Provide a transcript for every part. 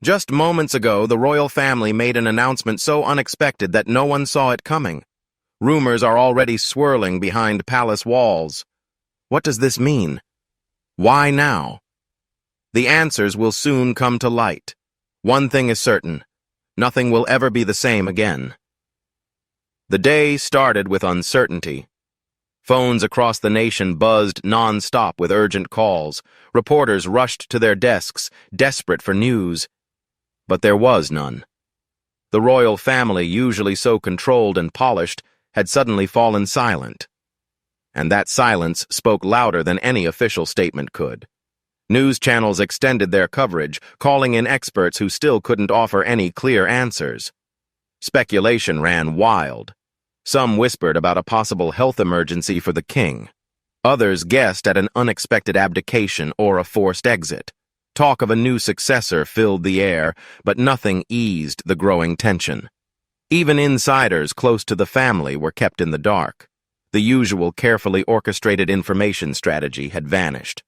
Just moments ago, the royal family made an announcement so unexpected that no one saw it coming. Rumors are already swirling behind palace walls. What does this mean? Why now? The answers will soon come to light. One thing is certain: nothing will ever be the same again. The day started with uncertainty. Phones across the nation buzzed non-stop with urgent calls. Reporters rushed to their desks, desperate for news. But there was none. The royal family, usually so controlled and polished, had suddenly fallen silent. And that silence spoke louder than any official statement could. News channels extended their coverage, calling in experts who still couldn't offer any clear answers. Speculation ran wild. Some whispered about a possible health emergency for the king. Others guessed at an unexpected abdication or a forced exit. Talk of a new successor filled the air, but nothing eased the growing tension. Even insiders close to the family were kept in the dark. The usual carefully orchestrated information strategy had vanished.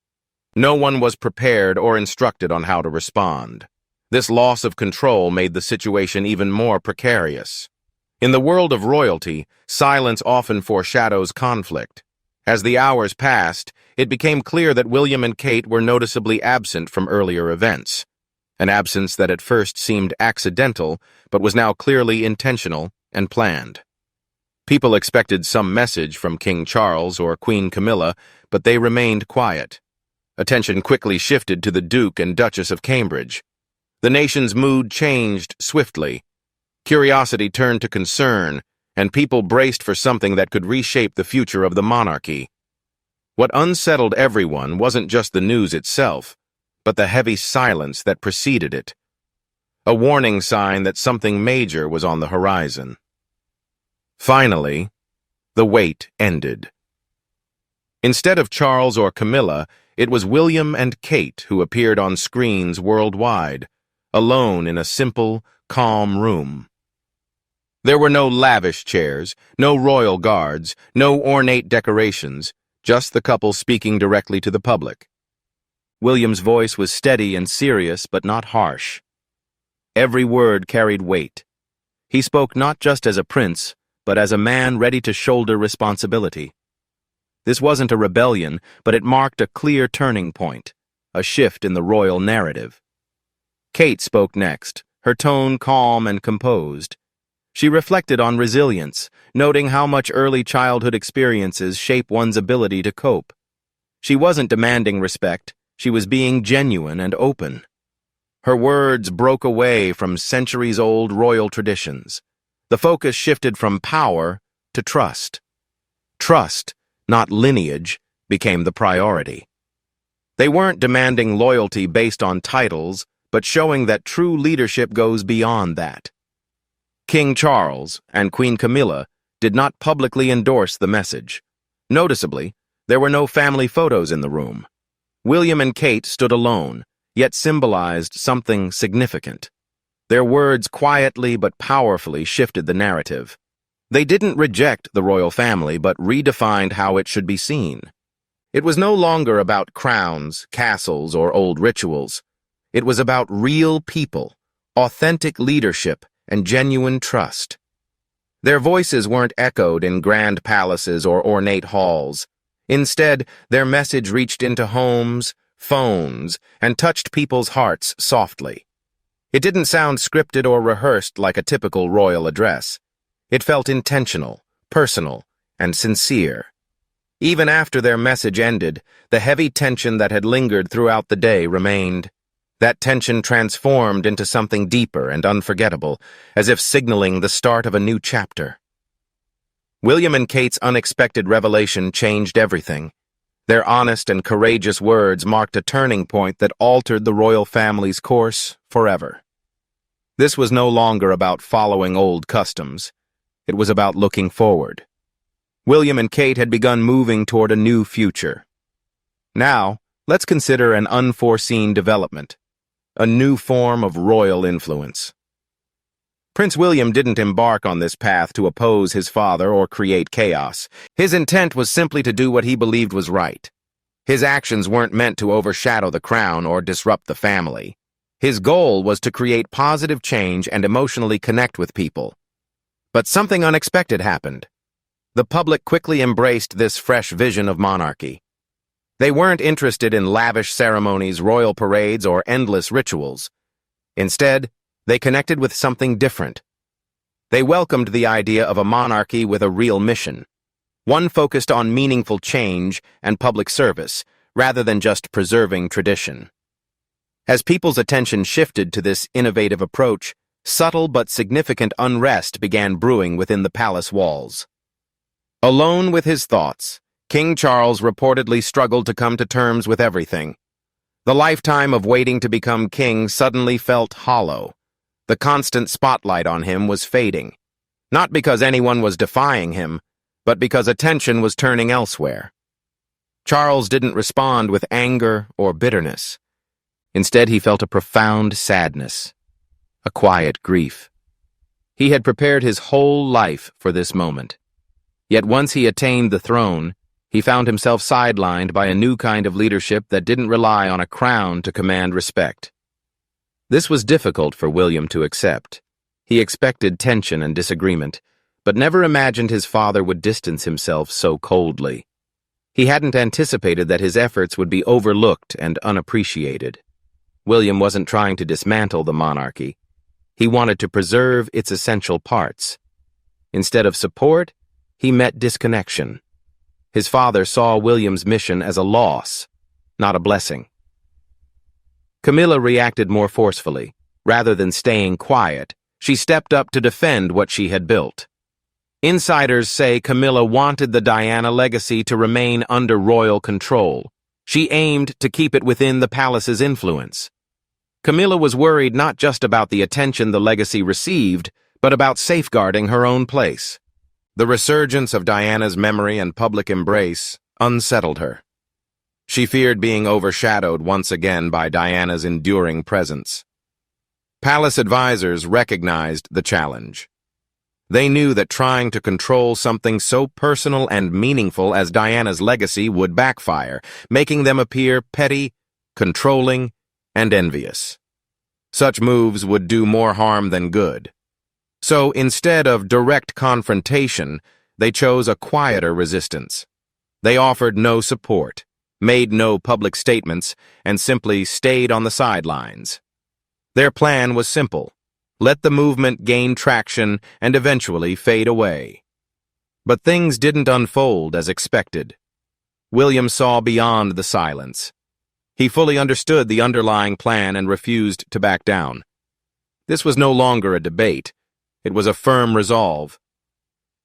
No one was prepared or instructed on how to respond. This loss of control made the situation even more precarious. In the world of royalty, silence often foreshadows conflict. As the hours passed, it became clear that William and Kate were noticeably absent from earlier events. An absence that at first seemed accidental, but was now clearly intentional and planned. People expected some message from King Charles or Queen Camilla, but they remained quiet. Attention quickly shifted to the Duke and Duchess of Cambridge. The nation's mood changed swiftly. Curiosity turned to concern, and people braced for something that could reshape the future of the monarchy. What unsettled everyone wasn't just the news itself, but the heavy silence that preceded it. A warning sign that something major was on the horizon. Finally, the wait ended. Instead of Charles or Camilla, it was William and Kate who appeared on screens worldwide, alone in a simple, calm room. There were no lavish chairs, no royal guards, no ornate decorations, just the couple speaking directly to the public. William's voice was steady and serious, but not harsh. Every word carried weight. He spoke not just as a prince, but as a man ready to shoulder responsibility. This wasn't a rebellion, but it marked a clear turning point, a shift in the royal narrative. Kate spoke next, her tone calm and composed. She reflected on resilience, noting how much early childhood experiences shape one's ability to cope. She wasn't demanding respect, she was being genuine and open. Her words broke away from centuries-old royal traditions. The focus shifted from power to trust. Trust, not lineage, became the priority. They weren't demanding loyalty based on titles, but showing that true leadership goes beyond that. King Charles and Queen Camilla did not publicly endorse the message. Noticeably, there were no family photos in the room. William and Kate stood alone, yet symbolized something significant. Their words quietly but powerfully shifted the narrative. They didn't reject the royal family, but redefined how it should be seen. It was no longer about crowns, castles, or old rituals. It was about real people, authentic leadership, and genuine trust. Their voices weren't echoed in grand palaces or ornate halls. Instead, their message reached into homes, phones, and touched people's hearts softly. It didn't sound scripted or rehearsed like a typical royal address. It felt intentional, personal, and sincere. Even after their message ended, the heavy tension that had lingered throughout the day remained. That tension transformed into something deeper and unforgettable, as if signaling the start of a new chapter. William and Kate's unexpected revelation changed everything. Their honest and courageous words marked a turning point that altered the royal family's course forever. This was no longer about following old customs. It was about looking forward. William and Kate had begun moving toward a new future. Now, let's consider an unforeseen development. A new form of royal influence. Prince William didn't embark on this path to oppose his father or create chaos. His intent was simply to do what he believed was right. His actions weren't meant to overshadow the crown or disrupt the family. His goal was to create positive change and emotionally connect with people. But something unexpected happened. The public quickly embraced this fresh vision of monarchy. They weren't interested in lavish ceremonies, royal parades, or endless rituals. Instead, they connected with something different. They welcomed the idea of a monarchy with a real mission, one focused on meaningful change and public service, rather than just preserving tradition. As people's attention shifted to this innovative approach, subtle but significant unrest began brewing within the palace walls. Alone with his thoughts, King Charles reportedly struggled to come to terms with everything. The lifetime of waiting to become king suddenly felt hollow. The constant spotlight on him was fading, not because anyone was defying him, but because attention was turning elsewhere. Charles didn't respond with anger or bitterness. Instead, he felt a profound sadness, a quiet grief. He had prepared his whole life for this moment. Yet once he attained the throne, he found himself sidelined by a new kind of leadership that didn't rely on a crown to command respect. This was difficult for William to accept. He expected tension and disagreement, but never imagined his father would distance himself so coldly. He hadn't anticipated that his efforts would be overlooked and unappreciated. William wasn't trying to dismantle the monarchy. He wanted to preserve its essential parts. Instead of support, he met disconnection. His father saw William's mission as a loss, not a blessing. Camilla reacted more forcefully. Rather than staying quiet, she stepped up to defend what she had built. Insiders say Camilla wanted the Diana legacy to remain under royal control. She aimed to keep it within the palace's influence. Camilla was worried not just about the attention the legacy received, but about safeguarding her own place. The resurgence of Diana's memory and public embrace unsettled her. She feared being overshadowed once again by Diana's enduring presence. Palace advisors recognized the challenge. They knew that trying to control something so personal and meaningful as Diana's legacy would backfire, making them appear petty, controlling, and envious. Such moves would do more harm than good. So instead of direct confrontation, they chose a quieter resistance. They offered no support, made no public statements, and simply stayed on the sidelines. Their plan was simple: let the movement gain traction and eventually fade away. But things didn't unfold as expected. William saw beyond the silence. He fully understood the underlying plan and refused to back down. This was no longer a debate. It was a firm resolve.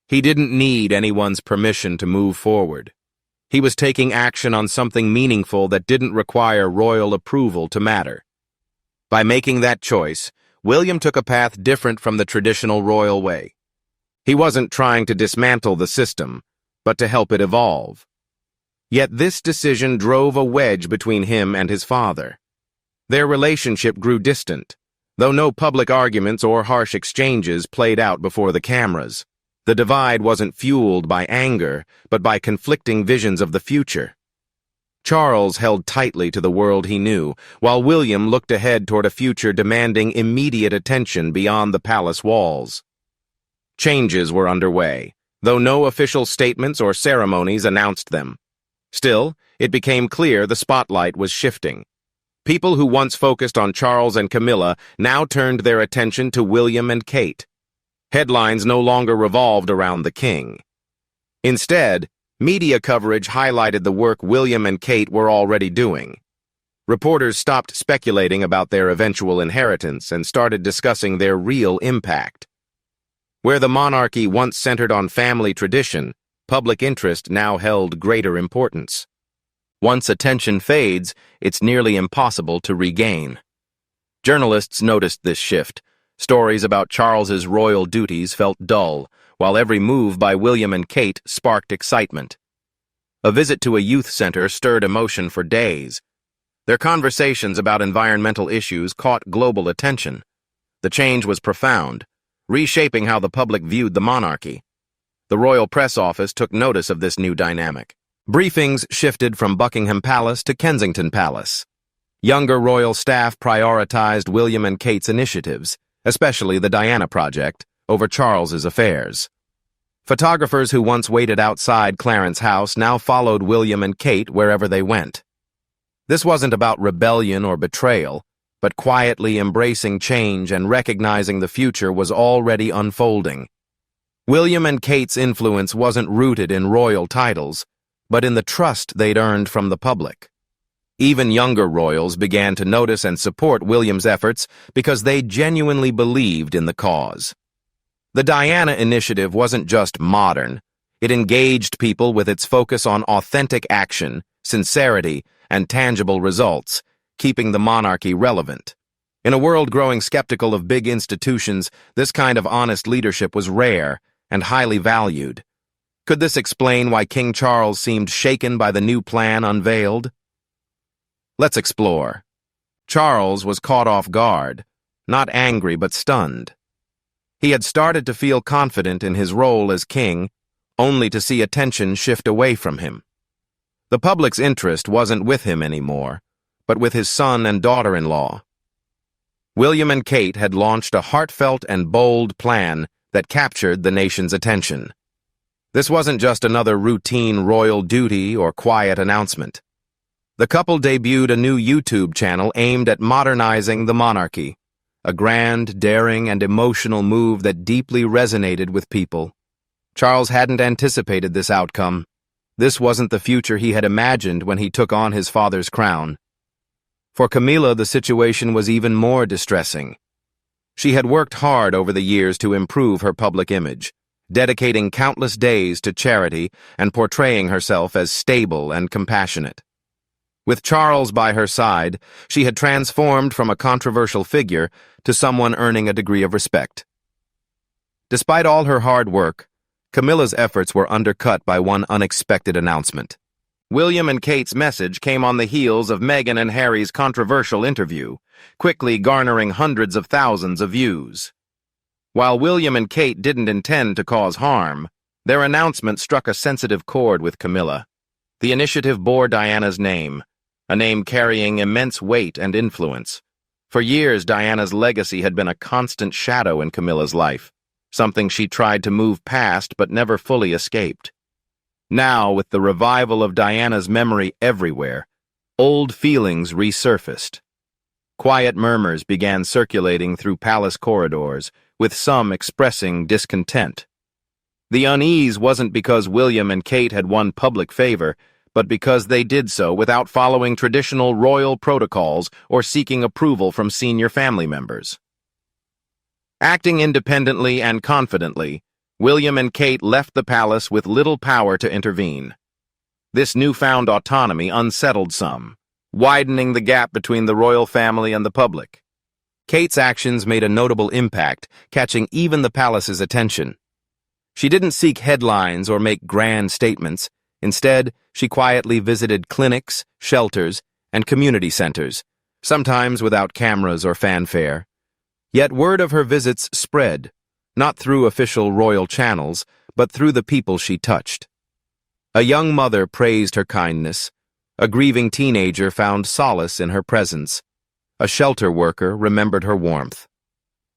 He didn't need anyone's permission to move forward. He was taking action on something meaningful that didn't require royal approval to matter. By making that choice, William took a path different from the traditional royal way. He wasn't trying to dismantle the system, but to help it evolve. Yet this decision drove a wedge between him and his father. Their relationship grew distant, though no public arguments or harsh exchanges played out before the cameras. The divide wasn't fueled by anger, but by conflicting visions of the future. Charles held tightly to the world he knew, while William looked ahead toward a future demanding immediate attention beyond the palace walls. Changes were underway, though no official statements or ceremonies announced them. Still, it became clear the spotlight was shifting. People who once focused on Charles and Camilla now turned their attention to William and Kate. Headlines no longer revolved around the king. Instead, media coverage highlighted the work William and Kate were already doing. Reporters stopped speculating about their eventual inheritance and started discussing their real impact. Where the monarchy once centered on family tradition, public interest now held greater importance. Once attention fades, it's nearly impossible to regain. Journalists noticed this shift. Stories about Charles's royal duties felt dull, while every move by William and Kate sparked excitement. A visit to a youth center stirred emotion for days. Their conversations about environmental issues caught global attention. The change was profound, reshaping how the public viewed the monarchy. The royal press office took notice of this new dynamic. Briefings shifted from Buckingham Palace to Kensington Palace. Younger royal staff prioritized William and Kate's initiatives, especially the Diana Project, over Charles's affairs. Photographers who once waited outside Clarence House now followed William and Kate wherever they went. This wasn't about rebellion or betrayal, but quietly embracing change and recognizing the future was already unfolding. William and Kate's influence wasn't rooted in royal titles, but in the trust they'd earned from the public. Even younger royals began to notice and support William's efforts because they genuinely believed in the cause. The Diana Initiative wasn't just modern. It engaged people with its focus on authentic action, sincerity, and tangible results, keeping the monarchy relevant. In a world growing skeptical of big institutions, this kind of honest leadership was rare and highly valued. Could this explain why King Charles seemed shaken by the new plan unveiled? Let's explore. Charles was caught off guard, not angry but stunned. He had started to feel confident in his role as king, only to see attention shift away from him. The public's interest wasn't with him anymore, but with his son and daughter-in-law. William and Kate had launched a heartfelt and bold plan that captured the nation's attention. This wasn't just another routine royal duty or quiet announcement. The couple debuted a new YouTube channel aimed at modernizing the monarchy, a grand, daring, and emotional move that deeply resonated with people. Charles hadn't anticipated this outcome. This wasn't the future he had imagined when he took on his father's crown. For Camilla, the situation was even more distressing. She had worked hard over the years to improve her public image, dedicating countless days to charity and portraying herself as stable and compassionate. With Charles by her side, she had transformed from a controversial figure to someone earning a degree of respect. Despite all her hard work, Camilla's efforts were undercut by one unexpected announcement. William and Kate's message came on the heels of Meghan and Harry's controversial interview, quickly garnering hundreds of thousands of views. While William and Kate didn't intend to cause harm, their announcement struck a sensitive chord with Camilla. The initiative bore Diana's name, a name carrying immense weight and influence. For years, Diana's legacy had been a constant shadow in Camilla's life, something she tried to move past but never fully escaped. Now, with the revival of Diana's memory everywhere, old feelings resurfaced. Quiet murmurs began circulating through palace corridors, with some expressing discontent. The unease wasn't because William and Kate had won public favor, but because they did so without following traditional royal protocols or seeking approval from senior family members. Acting independently and confidently, William and Kate left the palace with little power to intervene. This newfound autonomy unsettled some, widening the gap between the royal family and the public. Kate's actions made a notable impact, catching even the palace's attention. She didn't seek headlines or make grand statements. Instead, she quietly visited clinics, shelters, and community centers, sometimes without cameras or fanfare. Yet word of her visits spread, not through official royal channels, but through the people she touched. A young mother praised her kindness. A grieving teenager found solace in her presence. A shelter worker remembered her warmth.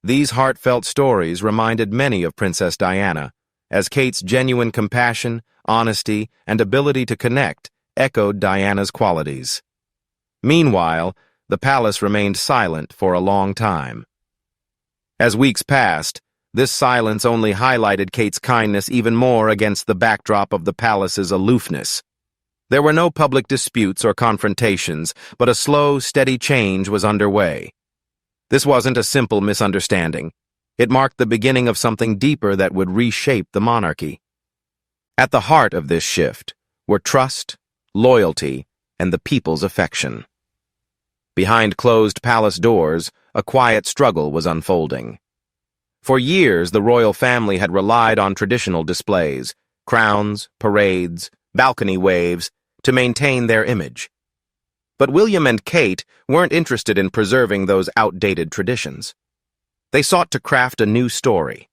These heartfelt stories reminded many of Princess Diana, as Kate's genuine compassion, honesty, and ability to connect echoed Diana's qualities. Meanwhile, the palace remained silent for a long time. As weeks passed, this silence only highlighted Kate's kindness even more against the backdrop of the palace's aloofness. There were no public disputes or confrontations, but a slow, steady change was underway. This wasn't a simple misunderstanding. It marked the beginning of something deeper that would reshape the monarchy. At the heart of this shift were trust, loyalty, and the people's affection. Behind closed palace doors, a quiet struggle was unfolding. For years, the royal family had relied on traditional displays, crowns, parades, balcony waves, to maintain their image. But William and Kate weren't interested in preserving those outdated traditions. They sought to craft a new story.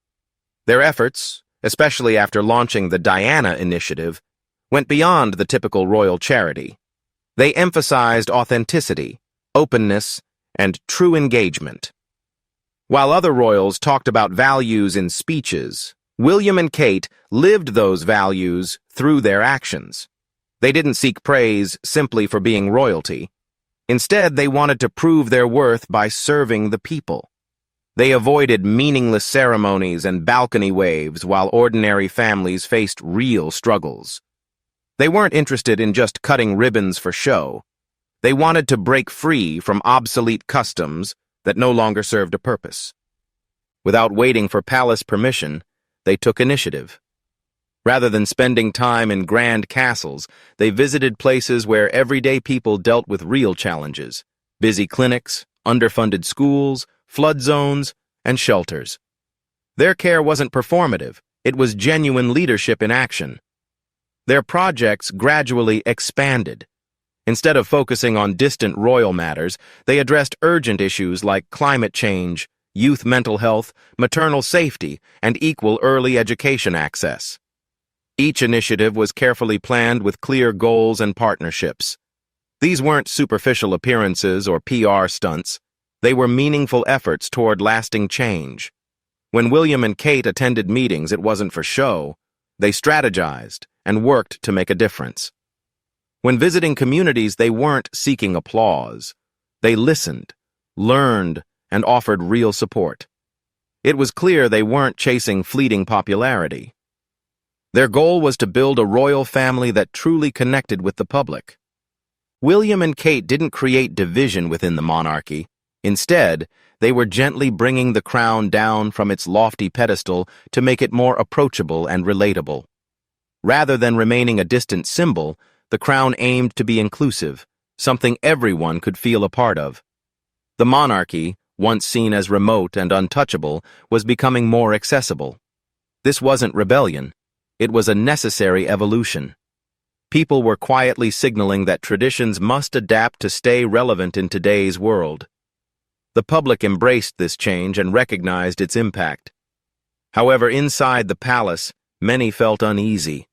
Their efforts, especially after launching the Diana Initiative, went beyond the typical royal charity. They emphasized authenticity, openness, and true engagement. While other royals talked about values in speeches, William and Kate lived those values through their actions. They didn't seek praise simply for being royalty. Instead, they wanted to prove their worth by serving the people. They avoided meaningless ceremonies and balcony waves while ordinary families faced real struggles. They weren't interested in just cutting ribbons for show. They wanted to break free from obsolete customs that no longer served a purpose. Without waiting for palace permission, they took initiative. Rather than spending time in grand castles, they visited places where everyday people dealt with real challenges: busy clinics, underfunded schools, flood zones, and shelters. Their care wasn't performative, it was genuine leadership in action. Their projects gradually expanded. Instead of focusing on distant royal matters, they addressed urgent issues like climate change, youth mental health, maternal safety, and equal early education access. Each initiative was carefully planned with clear goals and partnerships. These weren't superficial appearances or PR stunts. They were meaningful efforts toward lasting change. When William and Kate attended meetings, it wasn't for show. They strategized and worked to make a difference. When visiting communities, they weren't seeking applause. They listened, learned, and offered real support. It was clear they weren't chasing fleeting popularity. Their goal was to build a royal family that truly connected with the public. William and Kate didn't create division within the monarchy. Instead, they were gently bringing the crown down from its lofty pedestal to make it more approachable and relatable. Rather than remaining a distant symbol, the crown aimed to be inclusive, something everyone could feel a part of. The monarchy, once seen as remote and untouchable, was becoming more accessible. This wasn't rebellion. It was a necessary evolution. People were quietly signaling that traditions must adapt to stay relevant in today's world. The public embraced this change and recognized its impact. However, inside the palace, many felt uneasy.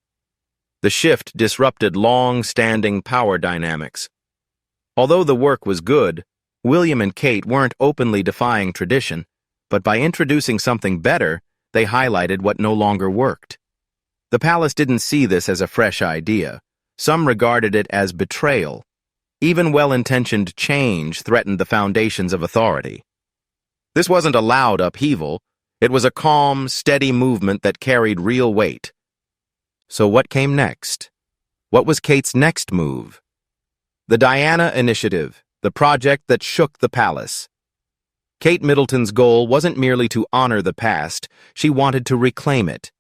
The shift disrupted long-standing power dynamics. Although the work was good, William and Kate weren't openly defying tradition, but by introducing something better, they highlighted what no longer worked. The palace didn't see this as a fresh idea. Some regarded it as betrayal. Even well-intentioned change threatened the foundations of authority. This wasn't a loud upheaval. It was a calm, steady movement that carried real weight. So what came next? What was Kate's next move? The Diana Initiative, the project that shook the palace. Kate Middleton's goal wasn't merely to honor the past, she wanted to reclaim it.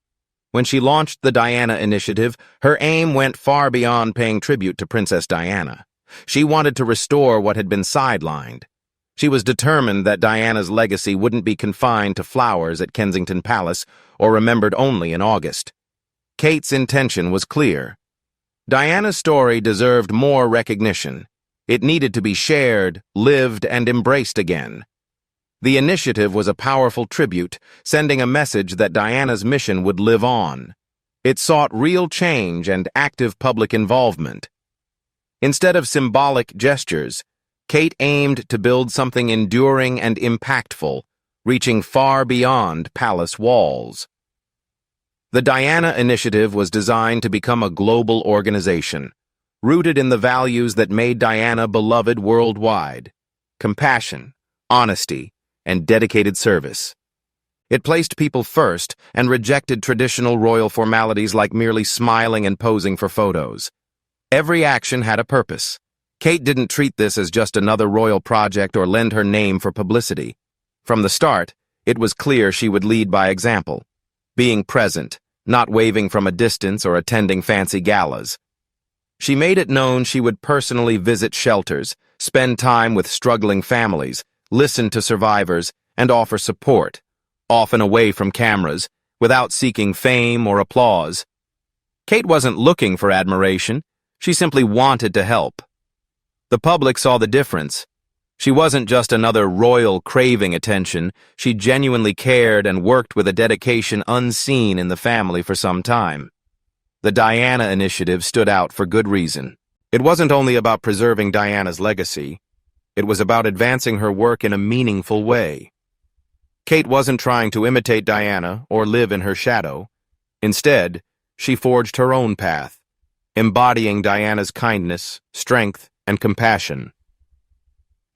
When she launched the Diana Initiative, her aim went far beyond paying tribute to Princess Diana. She wanted to restore what had been sidelined. She was determined that Diana's legacy wouldn't be confined to flowers at Kensington Palace or remembered only in August. Kate's intention was clear. Diana's story deserved more recognition. It needed to be shared, lived, and embraced again. The initiative was a powerful tribute, sending a message that Diana's mission would live on. It sought real change and active public involvement. Instead of symbolic gestures, Kate aimed to build something enduring and impactful, reaching far beyond palace walls. The Diana Initiative was designed to become a global organization, rooted in the values that made Diana beloved worldwide: compassion, honesty, and dedicated service. It placed people first and rejected traditional royal formalities like merely smiling and posing for photos. Every action had a purpose. Kate didn't treat this as just another royal project or lend her name for publicity. From the start, it was clear she would lead by example, being present, not waving from a distance or attending fancy galas. She made it known she would personally visit shelters, spend time with struggling families, listen to survivors, and offer support, often away from cameras, without seeking fame or applause. Kate wasn't looking for admiration. She simply wanted to help. The public saw the difference. She wasn't just another royal craving attention. She genuinely cared and worked with a dedication unseen in the family for some time. The Diana Initiative stood out for good reason. It wasn't only about preserving Diana's legacy. It was about advancing her work in a meaningful way. Kate wasn't trying to imitate Diana or live in her shadow. Instead, she forged her own path, embodying Diana's kindness, strength, and compassion.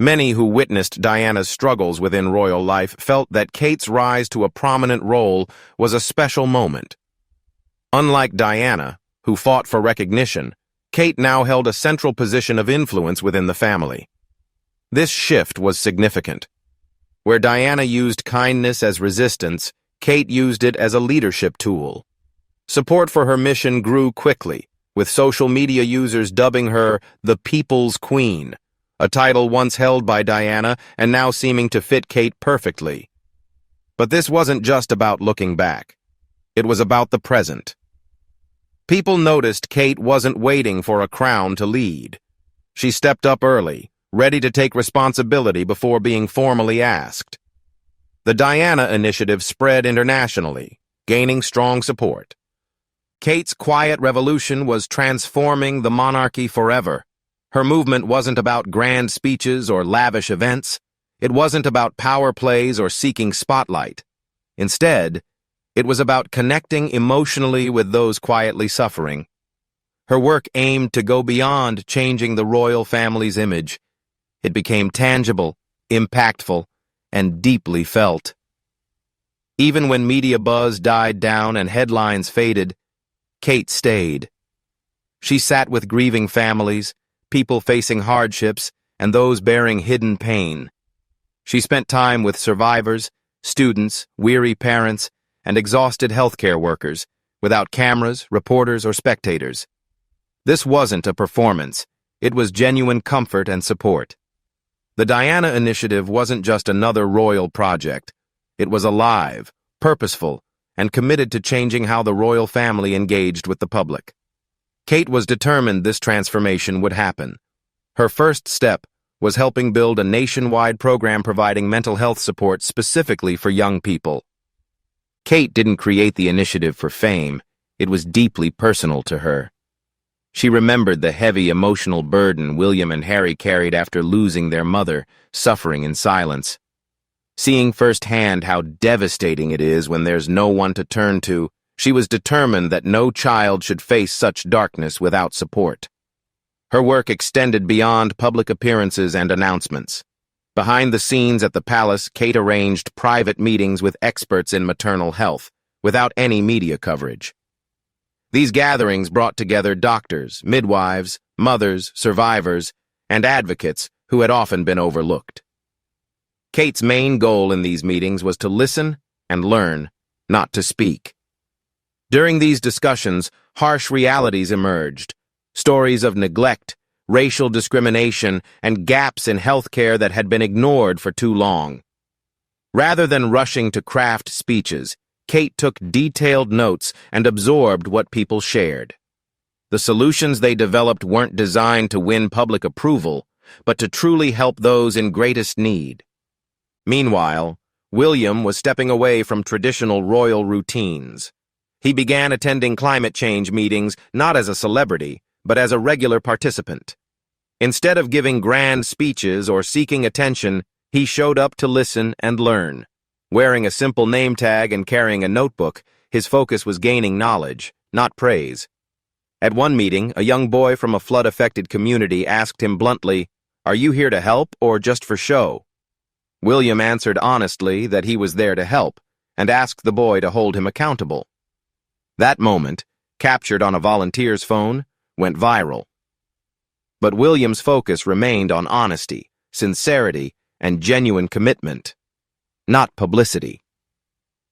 Many who witnessed Diana's struggles within royal life felt that Kate's rise to a prominent role was a special moment. Unlike Diana, who fought for recognition, Kate now held a central position of influence within the family. This shift was significant. Where Diana used kindness as resistance, Kate used it as a leadership tool. Support for her mission grew quickly, with social media users dubbing her the People's Queen, a title once held by Diana and now seeming to fit Kate perfectly. But this wasn't just about looking back. It was about the present. People noticed Kate wasn't waiting for a crown to lead. She stepped up early, ready to take responsibility before being formally asked. The Diana initiative spread internationally, gaining strong support. Kate's quiet revolution was transforming the monarchy forever. Her movement wasn't about grand speeches or lavish events. It wasn't about power plays or seeking spotlight. Instead, it was about connecting emotionally with those quietly suffering. Her work aimed to go beyond changing the royal family's image. It became tangible, impactful, and deeply felt. Even when media buzz died down and headlines faded, Kate stayed. She sat with grieving families, people facing hardships, and those bearing hidden pain. She spent time with survivors, students, weary parents, and exhausted healthcare workers, without cameras, reporters, or spectators. This wasn't a performance. It was genuine comfort and support. The Diana Initiative wasn't just another royal project. It was alive, purposeful, and committed to changing how the royal family engaged with the public. Kate was determined this transformation would happen. Her first step was helping build a nationwide program providing mental health support specifically for young people. Kate didn't create the initiative for fame. It was deeply personal to her. She remembered the heavy emotional burden William and Harry carried after losing their mother, suffering in silence. Seeing firsthand how devastating it is when there's no one to turn to, she was determined that no child should face such darkness without support. Her work extended beyond public appearances and announcements. Behind the scenes at the palace, Kate arranged private meetings with experts in maternal health, without any media coverage. These gatherings brought together doctors, midwives, mothers, survivors, and advocates who had often been overlooked. Kate's main goal in these meetings was to listen and learn, not to speak. During these discussions, harsh realities emerged, stories of neglect, racial discrimination, and gaps in healthcare that had been ignored for too long. Rather than rushing to craft speeches, Kate took detailed notes and absorbed what people shared. The solutions they developed weren't designed to win public approval, but to truly help those in greatest need. Meanwhile, William was stepping away from traditional royal routines. He began attending climate change meetings not as a celebrity, but as a regular participant. Instead of giving grand speeches or seeking attention, he showed up to listen and learn. Wearing a simple name tag and carrying a notebook, his focus was gaining knowledge, not praise. At one meeting, a young boy from a flood-affected community asked him bluntly, "Are you here to help or just for show?" William answered honestly that he was there to help, and asked the boy to hold him accountable. That moment, captured on a volunteer's phone, went viral. But William's focus remained on honesty, sincerity, and genuine commitment, not publicity.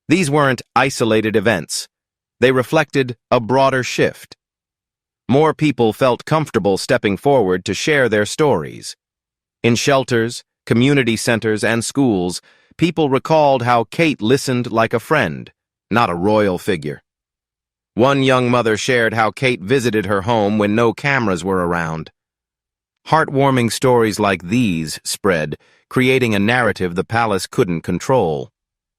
These weren't isolated events. They reflected a broader shift. More people felt comfortable stepping forward to share their stories. In shelters, community centers, and schools, people recalled how Kate listened like a friend, not a royal figure. One young mother shared how Kate visited her home when no cameras were around. Heartwarming stories like these spread, creating a narrative the palace couldn't control.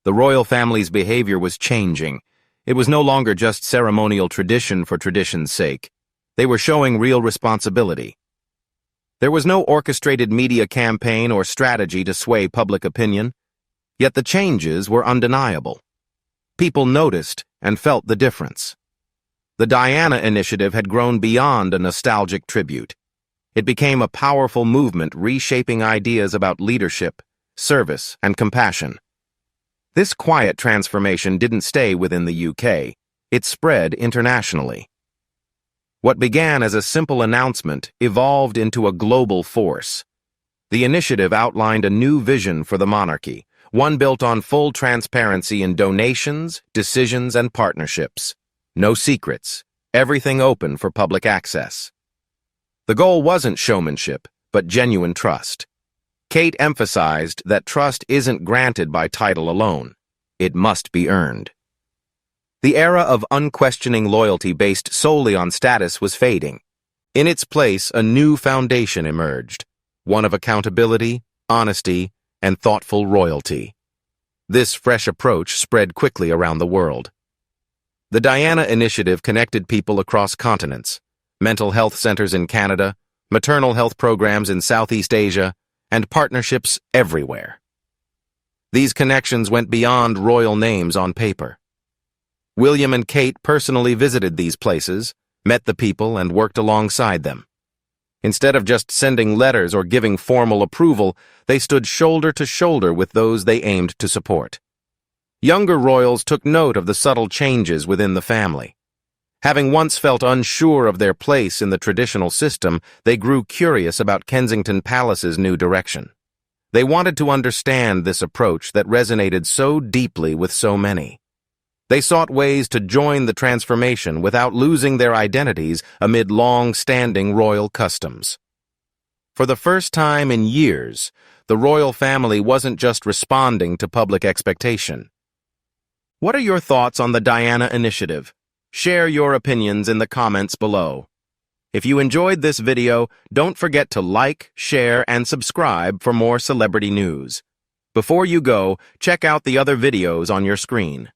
The royal family's behavior was changing. It was no longer just ceremonial tradition for tradition's sake. They were showing real responsibility. There was no orchestrated media campaign or strategy to sway public opinion, yet the changes were undeniable. People noticed and felt the difference. The Diana Initiative had grown beyond a nostalgic tribute. It became a powerful movement reshaping ideas about leadership, service, and compassion. This quiet transformation didn't stay within the UK. It spread internationally. What began as a simple announcement evolved into a global force. The initiative outlined a new vision for the monarchy, one built on full transparency in donations, decisions, and partnerships. No secrets, everything open for public access. The goal wasn't showmanship, but genuine trust. Kate emphasized that trust isn't granted by title alone. It must be earned. The era of unquestioning loyalty based solely on status was fading. In its place, a new foundation emerged, one of accountability, honesty, and thoughtful royalty. This fresh approach spread quickly around the world. The Diana Initiative connected people across continents, mental health centers in Canada, maternal health programs in Southeast Asia, and partnerships everywhere. These connections went beyond royal names on paper. William and Kate personally visited these places, met the people, and worked alongside them. Instead of just sending letters or giving formal approval, they stood shoulder to shoulder with those they aimed to support. Younger royals took note of the subtle changes within the family. Having once felt unsure of their place in the traditional system, they grew curious about Kensington Palace's new direction. They wanted to understand this approach that resonated so deeply with so many. They sought ways to join the transformation without losing their identities amid long-standing royal customs. For the first time in years, the royal family wasn't just responding to public expectation. What are your thoughts on the Diana Initiative? Share your opinions in the comments below. If you enjoyed this video, don't forget to like, share, and subscribe for more celebrity news. Before you go, check out the other videos on your screen.